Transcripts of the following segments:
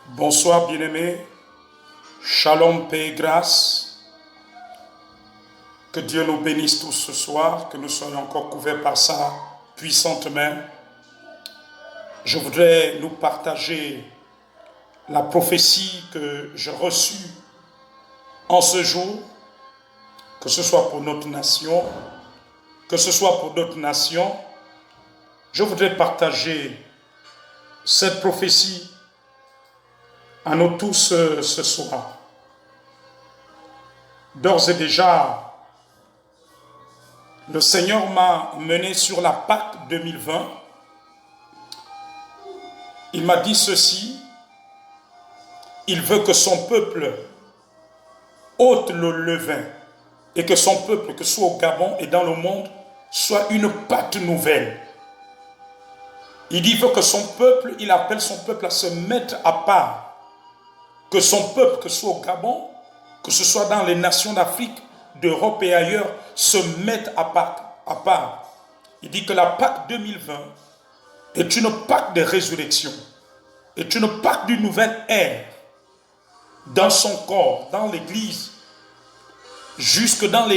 Bonsoir bien-aimés, shalom, paix et grâce. Que Dieu nous bénisse tous ce soir, que nous soyons encore couverts par sa puissante main. Je voudrais nous partager la prophétie que j'ai reçue en ce jour, que ce soit pour notre nation, que ce soit pour d'autres nations. Je voudrais partager cette prophétie à nous tous ce soir. D'ores et déjà, le Seigneur m'a mené sur la Pâque 2020. Il m'a dit ceci: il veut que son peuple ôte le levain et que son peuple, que ce soit au Gabon et dans le monde, soit une Pâque nouvelle. Il dit veut que son peuple, il appelle son peuple à se mettre à part. Que son peuple, que ce soit au Gabon, que ce soit dans les nations d'Afrique, d'Europe et ailleurs, se mette à part. Il dit que la Pâque 2020 est une Pâque de résurrection, est une Pâque d'une nouvelle ère dans son corps, dans l'Église, jusque dans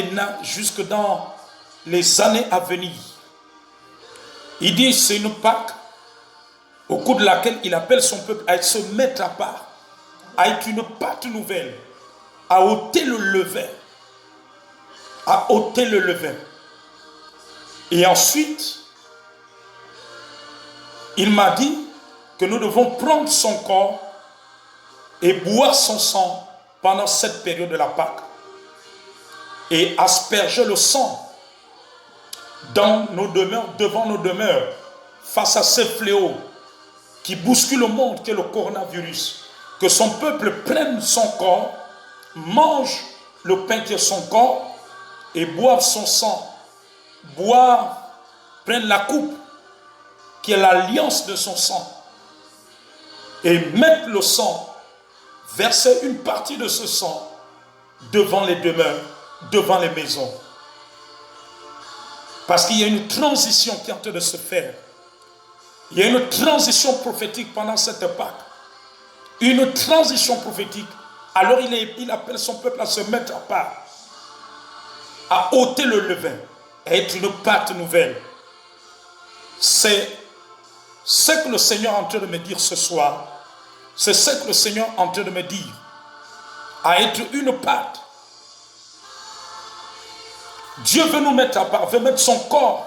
les années à venir. Il dit c'est une Pâque au cours de laquelle il appelle son peuple à se mettre à part, à être une Pâque nouvelle, à ôter le levain. À ôter le levain. Et ensuite, il m'a dit que nous devons prendre son corps et boire son sang pendant cette période de la Pâque. Et asperger le sang dans nos demeures, devant nos demeures, face à ce fléau qui bouscule le monde, qu'est le coronavirus. Que son peuple prenne son corps, mange le pain qui est son corps et boive son sang. Prenne la coupe qui est l'alliance de son sang et mettre le sang, verser une partie de ce sang devant les demeures, devant les maisons. Parce qu'il y a une transition qui est en train de se faire. Il y a une transition prophétique pendant cette Pâque. Une transition prophétique. Alors il appelle son peuple à se mettre à part, à ôter le levain, à être une Pâque nouvelle. C'est ce que le Seigneur est en train de me dire ce soir. C'est ce que le Seigneur est en train de me dire. À être une Pâque. Dieu veut nous mettre à part, veut mettre son corps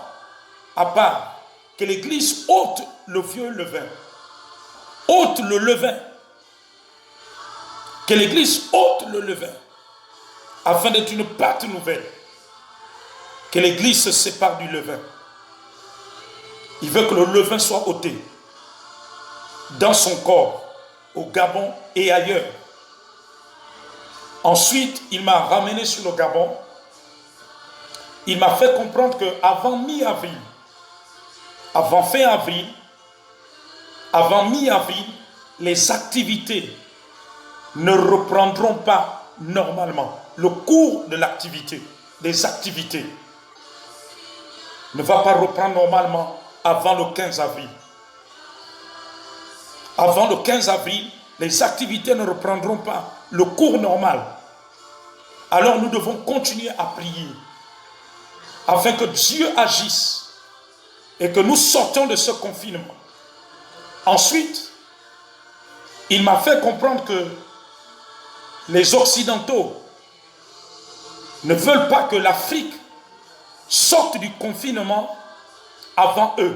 à part. Que l'Église ôte le vieux levain. Ôte le levain. Que l'Église ôte le levain, afin d'être une Pâque nouvelle. Que l'Église se sépare du levain. Il veut que le levain soit ôté dans son corps, au Gabon et ailleurs. Ensuite, il m'a ramené sur le Gabon. Il m'a fait comprendre qu'avant mi-avril, avant fin avril, avant mi-avril, les activités ne reprendront pas normalement. Le cours de l'activité, des activités, ne va pas reprendre normalement avant le 15 avril. Avant le 15 avril, les activités ne reprendront pas le cours normal. Alors nous devons continuer à prier afin que Dieu agisse et que nous sortions de ce confinement. Ensuite, il m'a fait comprendre que les Occidentaux ne veulent pas que l'Afrique sorte du confinement avant eux.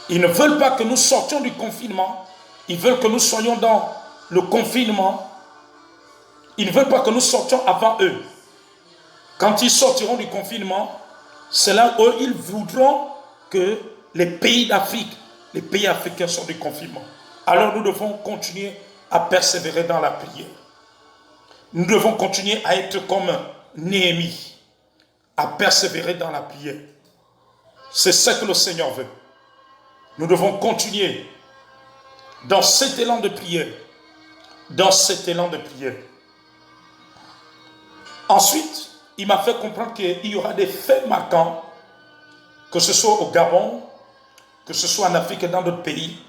Ils ne veulent pas que nous sortions du confinement. Ils veulent que nous soyons dans le confinement. Ils ne veulent pas que nous sortions avant eux. Quand ils sortiront du confinement, c'est là où ils voudront que les pays d'Afrique, les pays africains sortent du confinement. Alors nous devons continuer à persévérer dans la prière. Nous devons continuer à être comme Néhémie, à persévérer dans la prière. C'est ce que le Seigneur veut. Nous devons continuer dans cet élan de prière. Dans cet élan de prière. Ensuite, il m'a fait comprendre qu'il y aura des faits marquants, que ce soit au Gabon, que ce soit en Afrique et dans d'autres pays,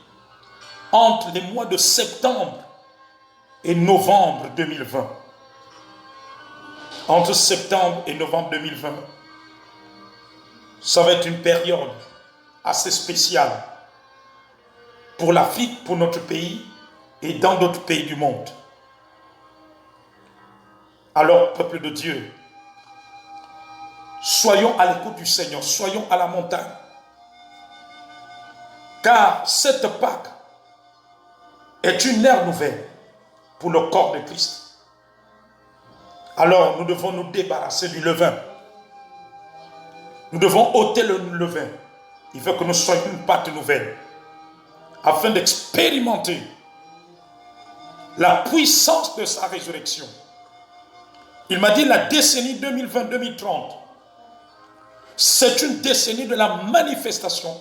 entre les mois de septembre et novembre 2020. Entre septembre et novembre 2020, ça va être une période assez spéciale pour l'Afrique, pour notre pays et dans d'autres pays du monde. Alors, peuple de Dieu, soyons à l'écoute du Seigneur, soyons à la montagne. Car cette Pâque est une ère nouvelle pour le corps de Christ. Alors, nous devons nous débarrasser du levain. Nous devons ôter le levain. Il veut que nous soyons une pâte nouvelle, afin d'expérimenter la puissance de sa résurrection. Il m'a dit la décennie 2020-2030, c'est une décennie de la manifestation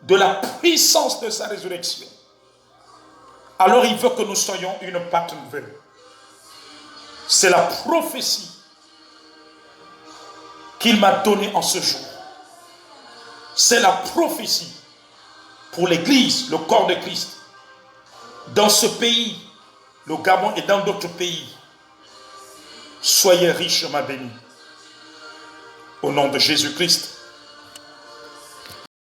de la puissance de sa résurrection. Alors il veut que nous soyons une pâte nouvelle. C'est la prophétie qu'il m'a donnée en ce jour. C'est la prophétie pour l'Église, le corps de Christ, dans ce pays, le Gabon et dans d'autres pays. Soyez richement bénis. Au nom de Jésus-Christ.